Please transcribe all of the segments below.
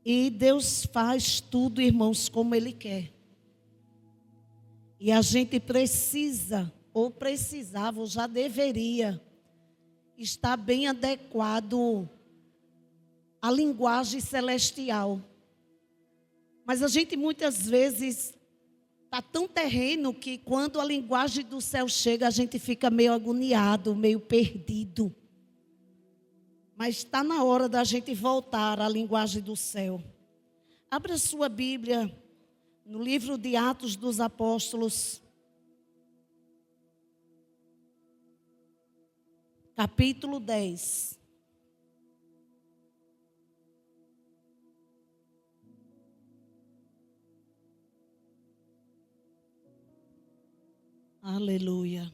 E Deus faz tudo, irmãos, como Ele quer. E a gente precisa, ou precisava, ou já deveria, estar bem adequado à linguagem celestial. Mas a gente muitas vezes está tão terreno que quando a linguagem do céu chega, a gente fica meio agoniado, meio perdido. Mas está na hora da gente voltar à linguagem do céu. Abra sua Bíblia no livro de Atos dos Apóstolos, capítulo 10. Aleluia.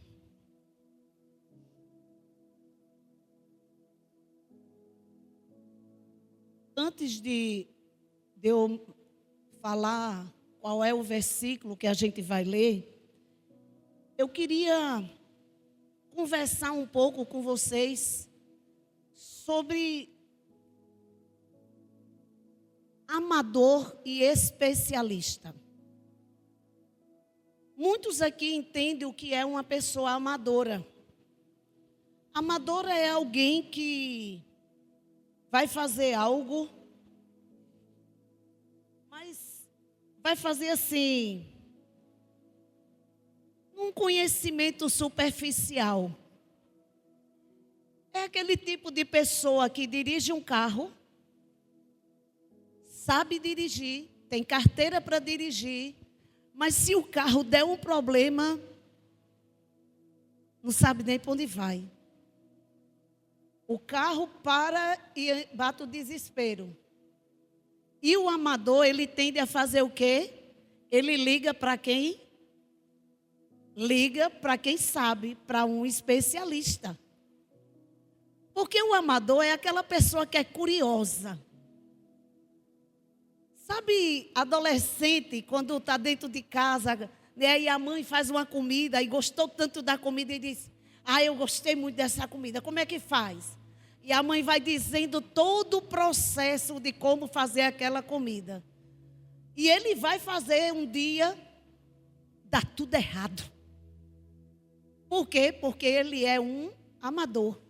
Antes de eu falar qual é o versículo que a gente vai ler, eu queria conversar um pouco com vocês sobre amador e especialista. Muitos aqui entendem o que é uma pessoa amadora. Amadora é alguém que vai fazer algo, mas vai fazer assim, um conhecimento superficial. É aquele tipo de pessoa que dirige um carro, sabe dirigir, tem carteira para dirigir, mas se o carro der um problema, não sabe nem para onde vai. O carro para e bate o desespero. E o amador, ele tende a fazer o quê? Ele liga para quem? Liga para quem sabe, para um especialista. Porque o amador é aquela pessoa que é curiosa. Sabe, adolescente, quando está dentro de casa, né, e a mãe faz uma comida e gostou tanto da comida e diz: ah, eu gostei muito dessa comida, como é que faz? E a mãe vai dizendo todo o processo de como fazer aquela comida. E ele vai fazer um dia, dá tudo errado. Por quê? Porque ele é um amador.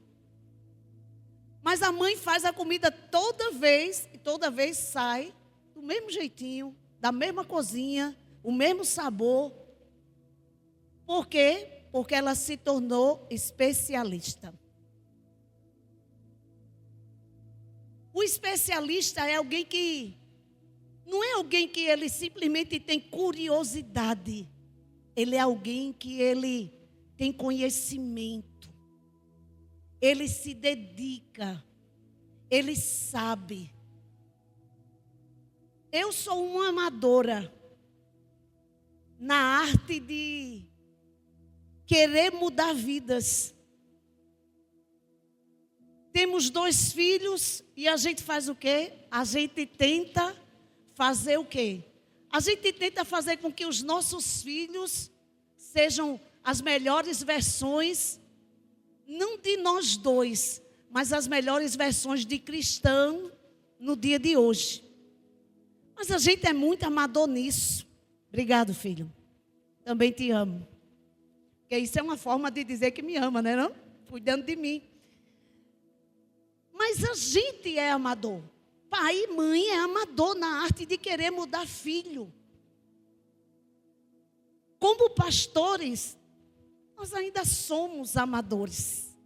Mas a mãe faz a comida toda vez, e toda vez sai do mesmo jeitinho, da mesma cozinha, o mesmo sabor. Por quê? Porque ela se tornou especialista. O especialista é alguém que, não é alguém que ele simplesmente tem curiosidade. Ele é alguém que ele tem conhecimento. Ele se dedica. Ele sabe. Eu sou uma amadora na arte de querer mudar vidas. Temos 2 filhos e a gente faz o quê? A gente tenta fazer o quê? A gente tenta fazer com que os nossos filhos sejam as melhores versões, não de nós dois, mas as melhores versões de cristão no dia de hoje. Mas a gente é muito amador nisso. Obrigado, filho. Também te amo. Porque isso é uma forma de dizer que me ama, né, não? Cuidando de mim. Mas a gente é amador. Pai e mãe é amador na arte de querer mudar filho. Como pastores, nós ainda somos amadores.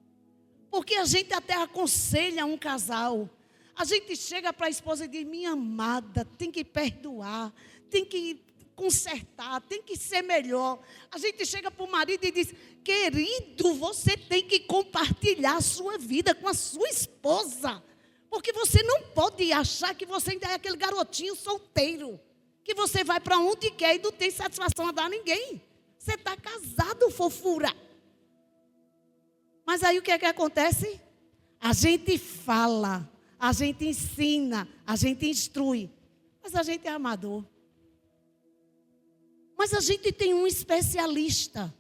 Porque a gente até aconselha um casal. A gente chega para a esposa e diz: minha amada, tem que perdoar, tem que consertar, tem que ser melhor. A gente chega para o marido e diz: querido, você tem que compartilhar a sua vida com a sua esposa. Porque você não pode achar que você ainda é aquele garotinho solteiro, que você vai para onde quer e não tem satisfação a dar a ninguém. Você está casado, fofura. Mas aí o que é que acontece? A gente fala, a gente ensina, a gente instrui, mas a gente é amador. Mas a gente tem um especialista.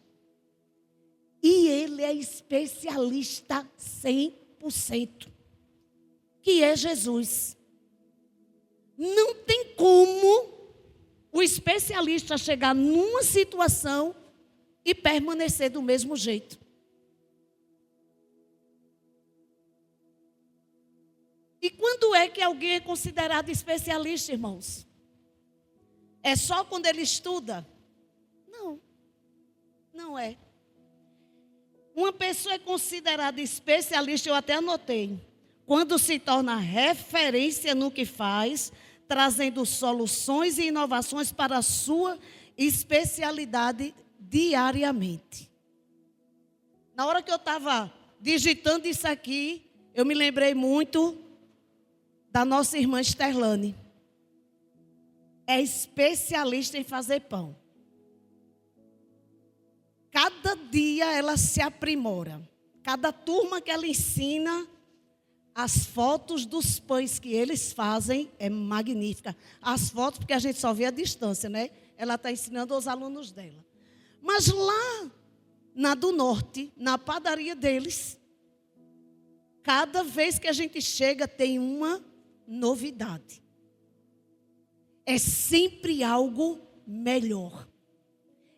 E ele é especialista 100%. Que é Jesus. Não tem como o especialista chegar numa situação e permanecer do mesmo jeito. E quando é que alguém é considerado especialista, irmãos? É só quando ele estuda? Não, não é. Uma pessoa é considerada especialista, eu até anotei, quando se torna referência no que faz, trazendo soluções e inovações para a sua especialidade diariamente. Na hora que eu estava digitando isso aqui, eu me lembrei muito da nossa irmã Sterlane. É especialista em fazer pão. Cada dia ela se aprimora. Cada turma que ela ensina, as fotos dos pães que eles fazem é magnífica. As fotos, porque a gente só vê a distância, né? Ela está ensinando aos alunos dela. Mas lá na do norte, na padaria deles, cada vez que a gente chega tem uma novidade. É sempre algo melhor.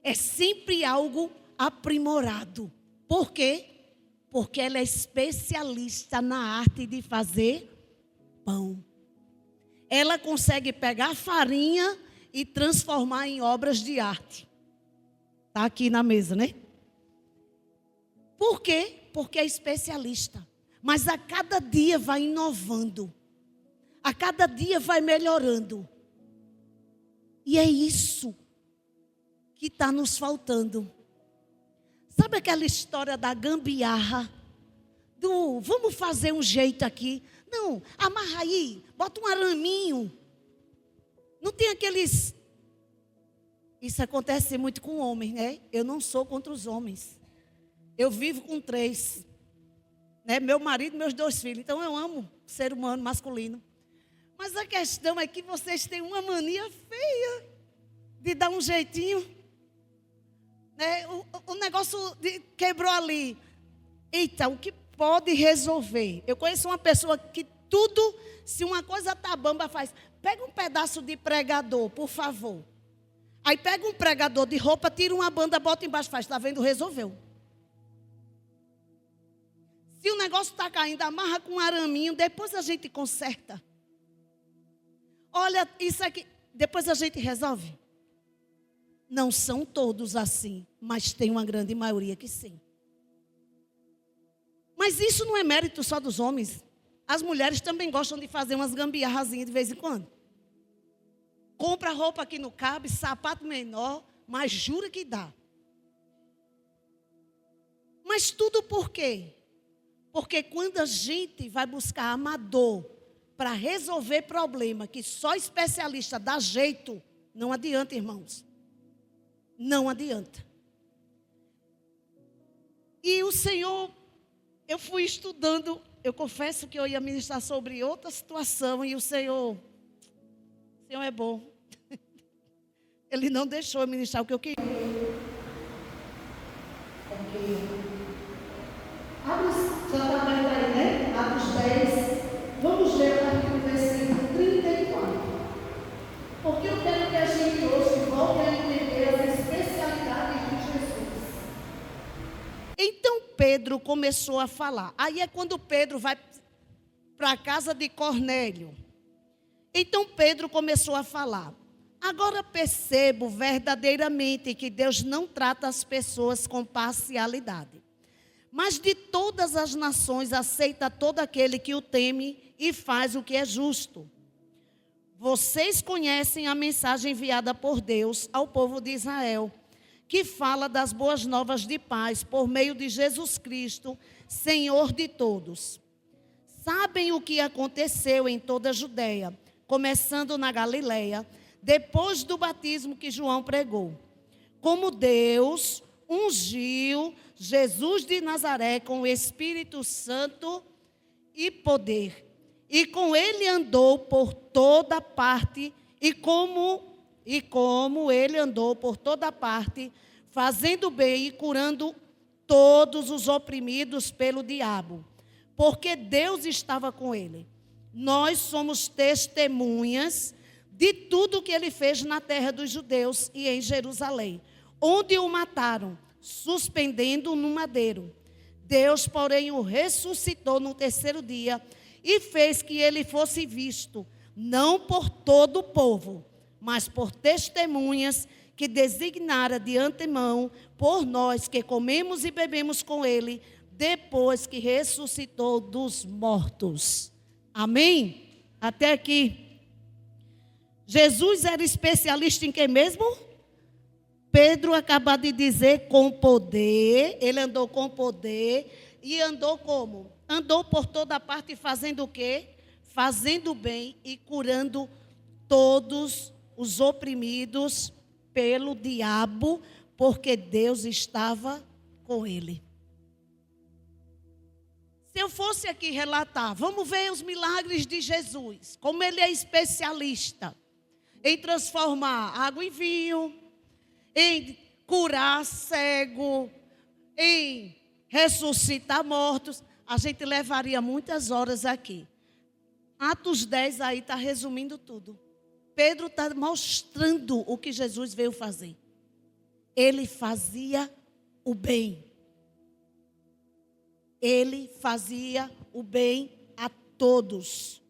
É sempre algo aprimorado. Por quê? Porque ela é especialista na arte de fazer pão. Ela consegue pegar farinha e transformar em obras de arte. Está aqui na mesa, né? Por quê? Porque é especialista. Mas a cada dia vai inovando. A cada dia vai melhorando. E é isso que está nos faltando. Sabe aquela história da gambiarra? Do vamos fazer um jeito aqui. Não, amarra aí, bota um araminho. Não tem aqueles... Isso acontece muito com homens, né? Eu não sou contra os homens. Eu vivo com 3. Né? Meu marido e meus 2 filhos. Então eu amo o ser humano masculino. Mas a questão é que vocês têm uma mania feia de dar um jeitinho. Né? O negócio quebrou ali. Eita, o que pode resolver? Eu conheço uma pessoa que tudo, se uma coisa tá bamba, faz. Pega um pedaço de pregador, por favor. Aí pega um pregador de roupa, tira uma banda, bota embaixo, faz. Tá vendo? Resolveu. Se o negócio está caindo, amarra com um araminho, depois a gente conserta. Olha, isso aqui, depois a gente resolve. Não são todos assim, mas tem uma grande maioria que sim. Mas isso não é mérito só dos homens. As mulheres também gostam de fazer umas gambiarrazinhas de vez em quando. Compra roupa que não cabe, sapato menor, mas jura que dá. Mas tudo por quê? Porque quando a gente vai buscar amador para resolver problema que só especialista dá jeito, não adianta, irmãos. Não adianta. E o Senhor, eu fui estudando, eu confesso que eu ia ministrar sobre outra situação e o Senhor é bom. Ele não deixou eu ministrar o que eu queria. Já está vendo aí, né? Atos 10. Vamos ler a partir do versículo 34. Porque eu quero que a gente hoje volte a entender as especialidades de Jesus. Então Pedro começou a falar. Aí é quando Pedro vai para a casa de Cornélio. Então Pedro começou a falar. Agora percebo verdadeiramente que Deus não trata as pessoas com parcialidade. Mas de todas as nações aceita todo aquele que o teme e faz o que é justo. Vocês conhecem a mensagem enviada por Deus ao povo de Israel, que fala das boas novas de paz por meio de Jesus Cristo, Senhor de todos. Sabem o que aconteceu em toda a Judeia, começando na Galileia, depois do batismo que João pregou. Como Deus ungiu Jesus de Nazaré com o Espírito Santo e poder. E com ele andou por toda parte, e como ele andou por toda parte, fazendo bem e curando todos os oprimidos pelo diabo, porque Deus estava com ele. nós somos testemunhas de tudo que ele fez na terra dos judeus e em Jerusalém, onde o mataram, suspendendo no madeiro. Deus, porém, o ressuscitou no terceiro dia e fez que ele fosse visto, não por todo o povo, mas por testemunhas que designara de antemão por nós que comemos e bebemos com ele, depois que ressuscitou dos mortos. Amém? Até aqui. Jesus era especialista em quê mesmo? Pedro acabou de dizer com poder. Ele andou com poder. E andou como? Andou por toda parte fazendo o quê? Fazendo bem e curando todos os oprimidos pelo diabo, porque Deus estava com ele. Se eu fosse aqui relatar, vamos ver os milagres de Jesus, como ele é especialista em transformar água em vinho, em curar cego, em ressuscitar mortos, a gente levaria muitas horas aqui. Atos 10 aí está resumindo tudo. Pedro está mostrando o que Jesus veio fazer. Ele fazia o bem. Ele fazia o bem a todos.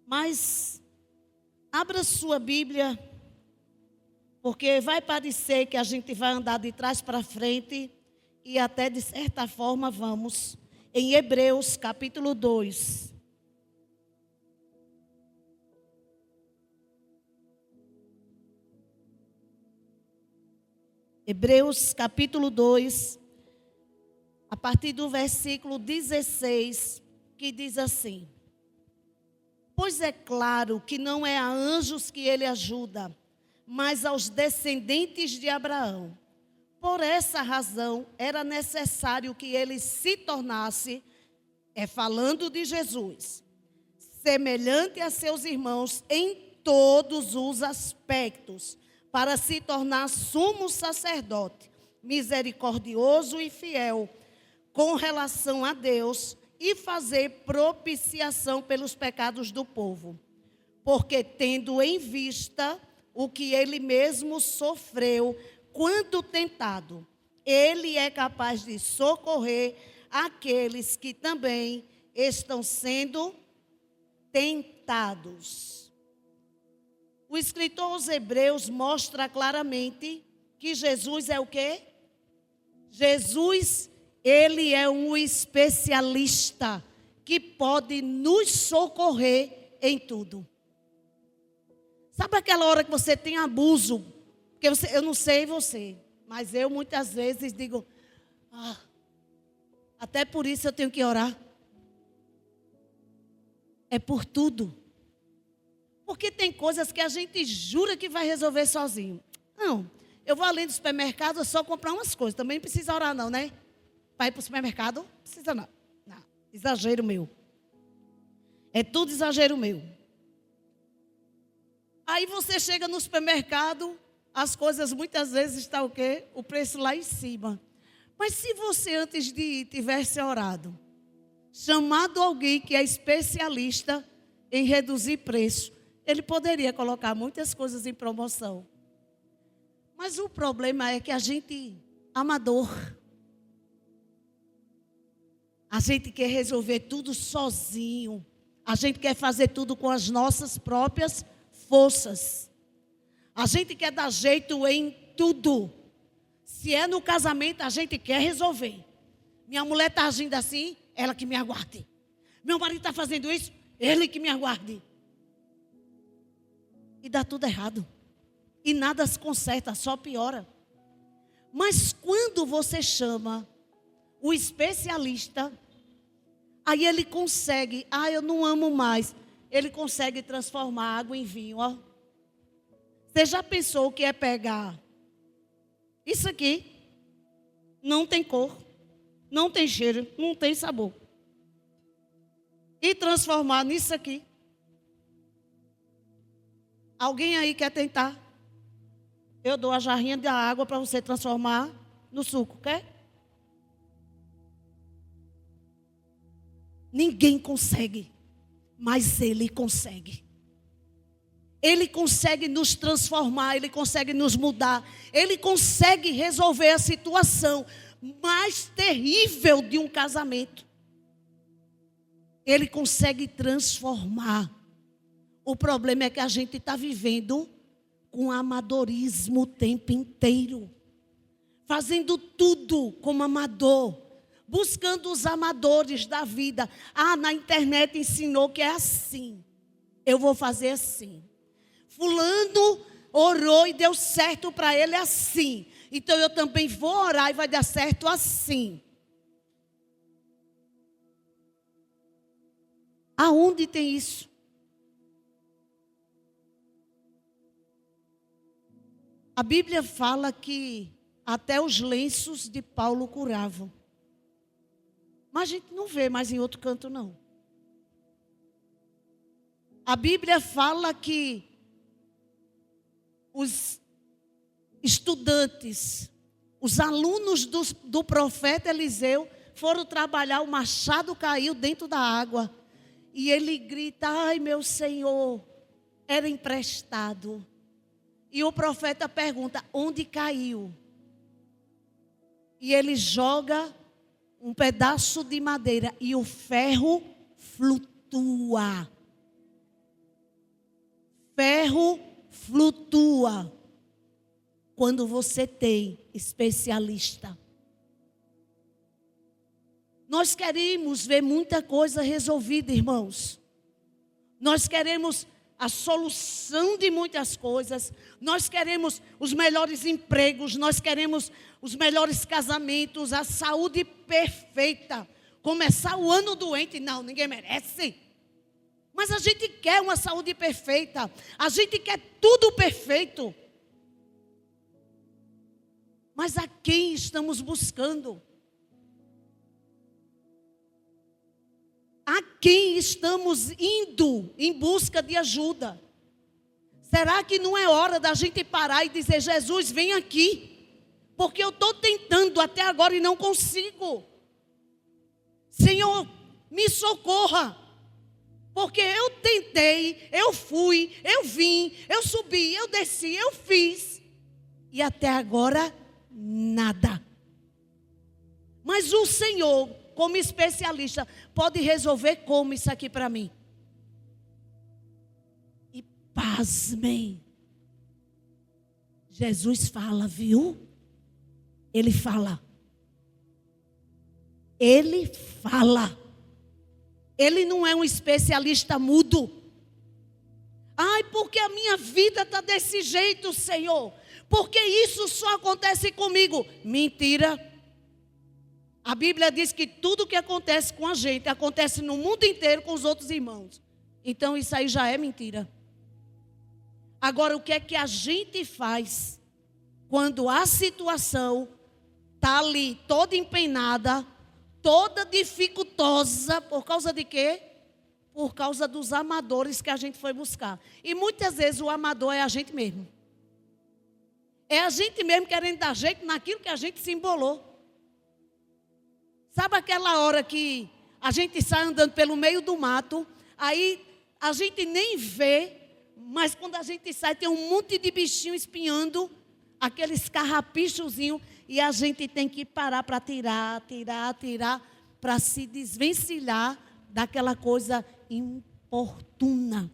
Mas abra sua Bíblia, porque vai parecer que a gente vai andar de trás para frente e até de certa forma vamos. Em Hebreus capítulo 2. Hebreus capítulo 2, a partir do versículo 16, que diz assim: pois é claro que não é a anjos que ele ajuda, mas aos descendentes de Abraão. Por essa razão, era necessário que ele se tornasse, falando de Jesus, semelhante a seus irmãos em todos os aspectos, para se tornar sumo sacerdote, misericordioso e fiel, com relação a Deus, e fazer propiciação pelos pecados do povo. Porque tendo em vista o que ele mesmo sofreu, quando tentado, ele é capaz de socorrer aqueles que também estão sendo tentados. O escritor aos Hebreus mostra claramente que Jesus é o quê? Jesus, ele é um especialista que pode nos socorrer em tudo. Sabe aquela hora que você tem abuso? Porque eu não sei você, mas eu muitas vezes digo, até por isso eu tenho que orar. É por tudo. Porque tem coisas que a gente jura que vai resolver sozinho. Não, eu vou além do supermercado só comprar umas coisas. Também não precisa orar não, né? Para ir para o supermercado, não precisa não. Não, exagero meu. É tudo exagero meu. Aí você chega no supermercado, as coisas muitas vezes estão o quê? O preço lá em cima. Mas se você antes de ir tivesse orado, chamado alguém que é especialista em reduzir preço, ele poderia colocar muitas coisas em promoção. Mas o problema é que a gente, amador, a gente quer resolver tudo sozinho. A gente quer fazer tudo com as nossas próprias forças. A gente quer dar jeito em tudo. Se é no casamento, a gente quer resolver. Minha mulher está agindo assim, ela que me aguarde. Meu marido está fazendo isso, ele que me aguarde. E dá tudo errado. E nada se conserta, só piora. Mas quando você chama o especialista, aí ele consegue, eu não amo mais. Ele consegue transformar água em vinho, ó. Você já pensou o que é pegar isso aqui? Não tem cor, não tem cheiro, não tem sabor. E transformar nisso aqui. Alguém aí quer tentar? Eu dou a jarrinha de água para você transformar no suco, quer? Ninguém consegue, mas Ele consegue. Ele consegue nos transformar, Ele consegue nos mudar, Ele consegue resolver a situação mais terrível de um casamento. Ele consegue transformar. O problema é que a gente está vivendo com amadorismo o tempo inteiro. Fazendo tudo como amador. Buscando os amadores da vida. Ah, na internet ensinou que é assim. Eu vou fazer assim. Fulano orou e deu certo para ele assim. Então eu também vou orar e vai dar certo assim. Aonde tem isso? A Bíblia fala que até os lenços de Paulo curavam. Mas a gente não vê mais em outro canto, não. A Bíblia fala que os estudantes, os alunos do profeta Eliseu foram trabalhar, o machado caiu dentro da água. E ele grita, ai meu Senhor, era emprestado. E o profeta pergunta, onde caiu? E ele joga um pedaço de madeira e o ferro flutua. Ferro flutua quando você tem especialista. Nós queremos ver muita coisa resolvida, irmãos. Nós queremos a solução de muitas coisas. Nós queremos os melhores empregos, nós queremos os melhores casamentos, a saúde perfeita. Começar o ano doente, não, ninguém merece. Mas a gente quer uma saúde perfeita. A gente quer tudo perfeito. Mas a quem estamos buscando? A quem estamos indo em busca de ajuda? Será que não é hora da gente parar e dizer, Jesus, vem aqui. Porque eu estou tentando até agora e não consigo. Senhor, me socorra. Porque eu tentei, eu fui, eu vim, eu subi, eu desci, eu fiz. E até agora, nada. Mas o Senhor, como especialista, pode resolver como isso aqui para mim. E pasmem. Jesus fala, viu? Ele fala. Ele fala. Ele não é um especialista mudo. Ai, porque a minha vida está desse jeito, Senhor. Porque isso só acontece comigo. Mentira. A Bíblia diz que tudo que acontece com a gente, acontece no mundo inteiro com os outros irmãos. Então isso aí já é mentira. Agora, o que é que a gente faz quando a situação está ali toda empenada, toda dificultosa, por causa de quê? Por causa dos amadores que a gente foi buscar. E muitas vezes o amador é a gente mesmo. É a gente mesmo querendo dar jeito naquilo que a gente se embolou. Sabe aquela hora que a gente sai andando pelo meio do mato, aí a gente nem vê, mas quando a gente sai tem um monte de bichinho espinhando, aqueles carrapichozinhos, e a gente tem que parar para tirar, para se desvencilhar daquela coisa importuna.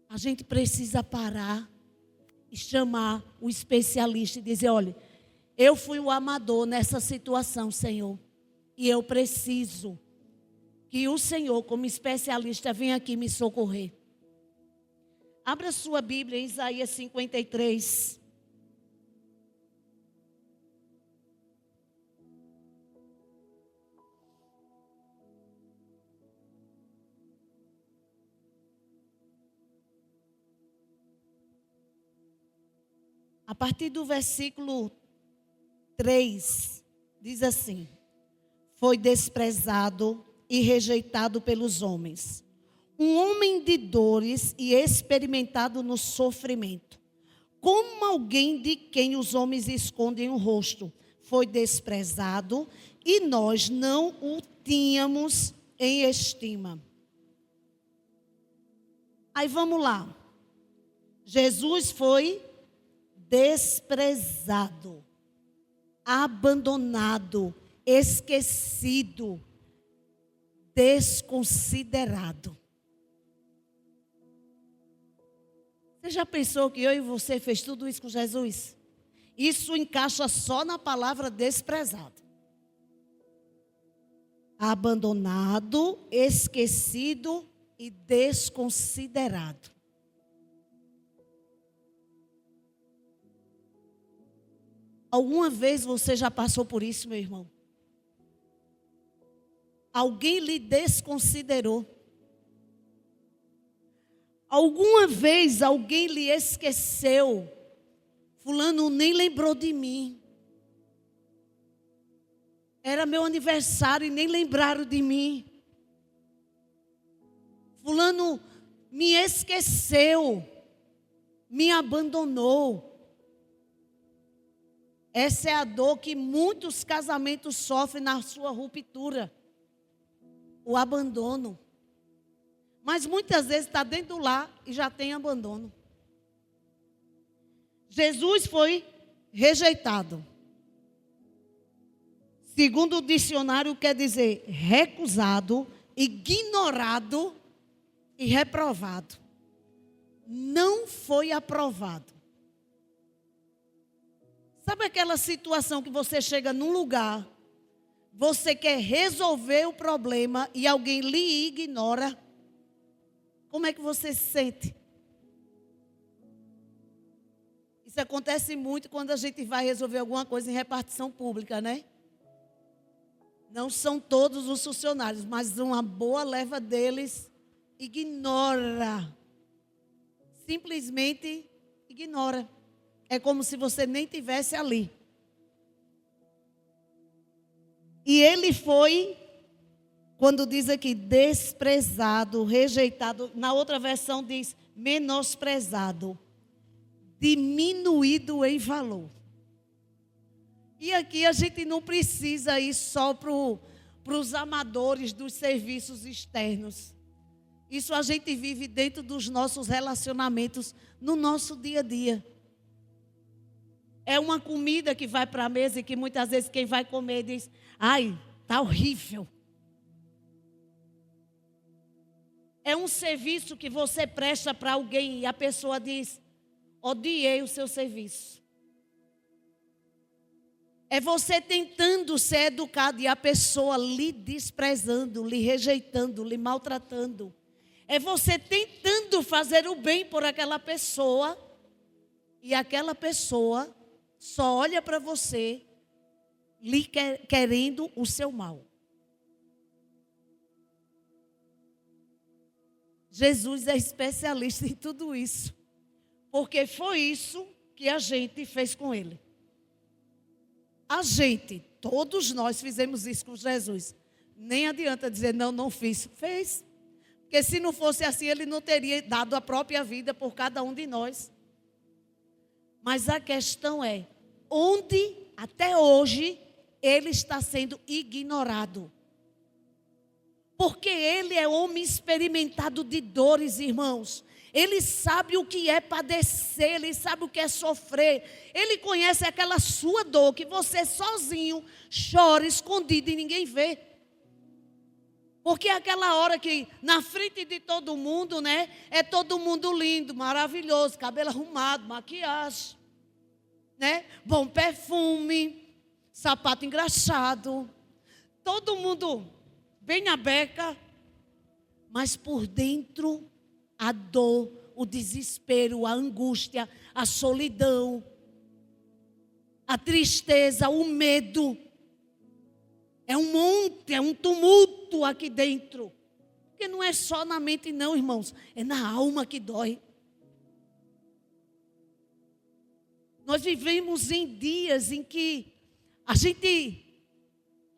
A gente precisa parar e chamar o especialista e dizer, olha, eu fui o amador nessa situação, Senhor, e eu preciso que o Senhor, como especialista, venha aqui me socorrer. Abra sua Bíblia em Isaías 53. A partir do versículo 3, diz assim: foi desprezado e rejeitado pelos homens, um homem de dores e experimentado no sofrimento, como alguém de quem os homens escondem o rosto, foi desprezado e nós não o tínhamos em estima. Aí vamos lá. Jesus foi desprezado, abandonado, esquecido, desconsiderado. Você já pensou que eu e você fez tudo isso com Jesus? Isso encaixa só na palavra desprezado. Abandonado, esquecido e desconsiderado. Alguma vez você já passou por isso, meu irmão? Alguém lhe desconsiderou? Alguma vez alguém lhe esqueceu? Fulano nem lembrou de mim. Era meu aniversário e nem lembraram de mim. Fulano me esqueceu, me abandonou. Essa é a dor que muitos casamentos sofrem na sua ruptura. O abandono. Mas muitas vezes está dentro do lar e já tem abandono. Jesus foi rejeitado. Segundo o dicionário, quer dizer recusado, ignorado e reprovado. Não foi aprovado. Sabe aquela situação que você chega num lugar, você quer resolver o problema e alguém lhe ignora? Como é que você se sente? Isso acontece muito quando a gente vai resolver alguma coisa em repartição pública, né? Não são todos os funcionários, mas uma boa leva deles ignora. Simplesmente ignora. É como se você nem tivesse ali. E ele foi, quando diz aqui, desprezado, rejeitado. Na outra versão diz menosprezado, diminuído em valor. E aqui a gente não precisa ir só para os amadores dos serviços externos. Isso a gente vive dentro dos nossos relacionamentos, no nosso dia a dia. É uma comida que vai para a mesa e que muitas vezes quem vai comer diz, ai, está horrível. É um serviço que você presta para alguém e a pessoa diz, odiei o seu serviço. É você tentando ser educado e a pessoa lhe desprezando, lhe rejeitando, lhe maltratando. É você tentando fazer o bem por aquela pessoa e aquela pessoa só olha para você lhe querendo o seu mal. Jesus é especialista em tudo isso. Porque foi isso que a gente fez com ele. A gente, todos nós fizemos isso com Jesus. Nem adianta dizer, não fiz. Fez. Porque se não fosse assim, ele não teria dado a própria vida por cada um de nós. Mas a questão é, onde até hoje ele está sendo ignorado? Porque ele é homem experimentado de dores, irmãos. Ele sabe o que é padecer, ele sabe o que é sofrer. Ele conhece aquela sua dor que você sozinho chora escondido e ninguém vê. Porque é aquela hora que na frente de todo mundo, né? É todo mundo lindo, maravilhoso, cabelo arrumado, maquiagem, né? Bom perfume, sapato engraxado. Todo mundo bem na beca, mas por dentro a dor, o desespero, a angústia, a solidão, a tristeza, o medo. É um monte, é um tumulto aqui dentro. Porque não é só na mente não, irmãos. É na alma que dói. Nós vivemos em dias em que a gente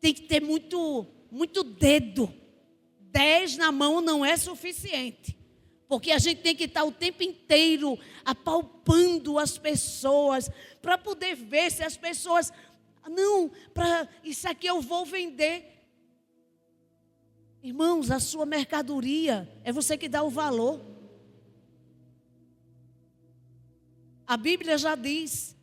tem que ter muito dedo. 10 na mão não é suficiente. Porque a gente tem que estar o tempo inteiro apalpando as pessoas para poder ver se as pessoas Não, para isso aqui eu vou vender. Irmãos, a sua mercadoria é você que dá o valor. A Bíblia já diz,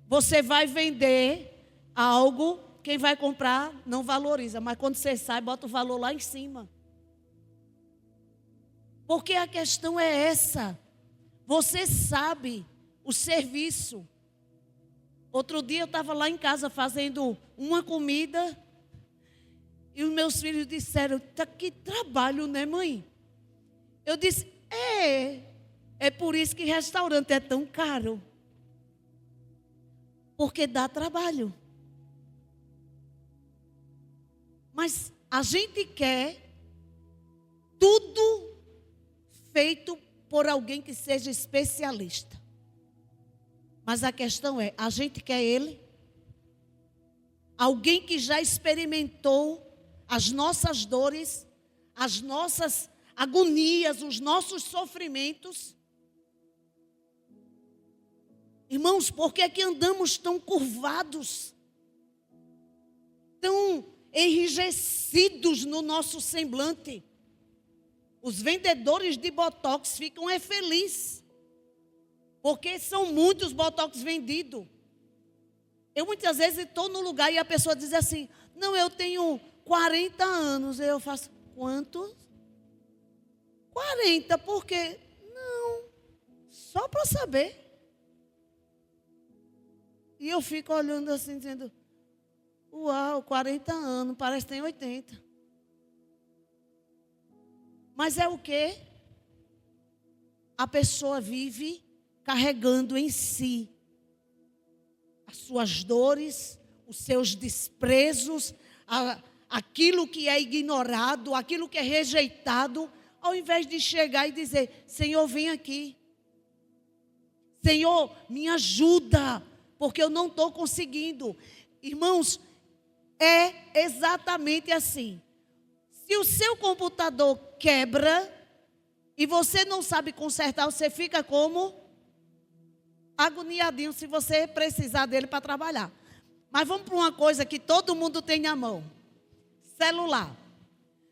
você vai vender algo, quem vai comprar não valoriza, mas quando você sai, bota o valor lá em cima. Porque a questão é essa. Você sabe o serviço. Outro dia eu estava lá em casa fazendo uma comida e os meus filhos disseram, tá, que trabalho, né, mãe? Eu disse, é por isso que restaurante é tão caro. Porque dá trabalho. Mas a gente quer tudo feito por alguém que seja especialista. Mas a questão é, a gente quer ele? Alguém que já experimentou as nossas dores, as nossas agonias, os nossos sofrimentos? Irmãos, por que é que andamos tão curvados? Tão enrijecidos no nosso semblante? Os vendedores de botox ficam felizes, porque são muitos botox vendidos. Eu muitas vezes estou no lugar e a pessoa diz assim, não, eu tenho 40 anos. Eu faço, quantos? 40, por quê? Não, só para saber. E eu fico olhando assim, dizendo, uau, 40 anos, parece que tem 80. Mas é o quê? A pessoa vive carregando em si as suas dores, os seus desprezos, aquilo que é ignorado, aquilo que é rejeitado, ao invés de chegar e dizer, Senhor, vem aqui. Senhor, me ajuda, porque eu não estou conseguindo. Irmãos, é exatamente assim. Se o seu computador quebra e você não sabe consertar, você fica como agoniadinho se você precisar dele para trabalhar. Mas vamos para uma coisa que todo mundo tem na mão. Celular.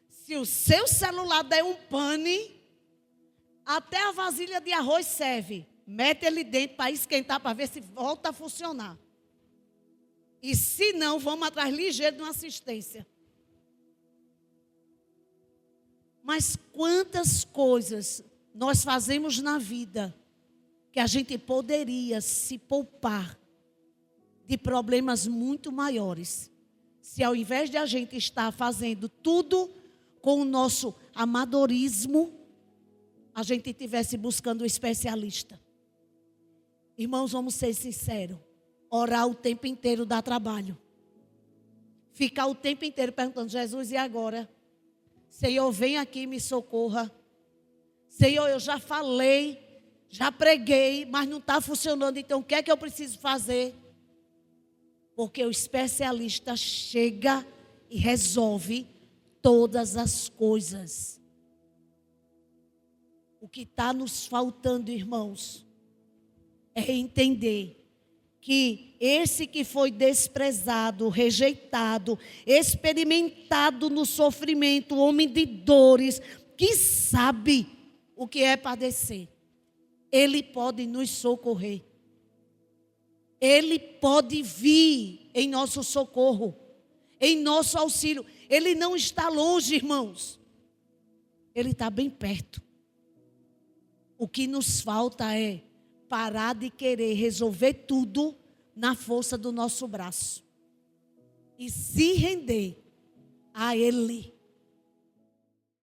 Se o seu celular der um pane, até a vasilha de arroz serve. Mete ele dentro para esquentar, para ver se volta a funcionar. E se não, vamos atrás ligeiro de uma assistência. Mas quantas coisas nós fazemos na vida que a gente poderia se poupar de problemas muito maiores, se ao invés de a gente estar fazendo tudo com o nosso amadorismo, a gente estivesse buscando um especialista. Irmãos, vamos ser sinceros, orar o tempo inteiro dá trabalho. Ficar o tempo inteiro perguntando, Jesus, e agora? Senhor, vem aqui e me socorra. Senhor, eu já falei, já preguei, mas não está funcionando. Então, o que é que eu preciso fazer? Porque o especialista chega e resolve todas as coisas. O que está nos faltando, irmãos, é entender que esse que foi desprezado, rejeitado, experimentado no sofrimento, homem de dores, que sabe o que é padecer, ele pode nos socorrer. Ele pode vir em nosso socorro, em nosso auxílio. Ele não está longe, irmãos. Ele está bem perto. O que nos falta é parar de querer resolver tudo na força do nosso braço e se render a Ele.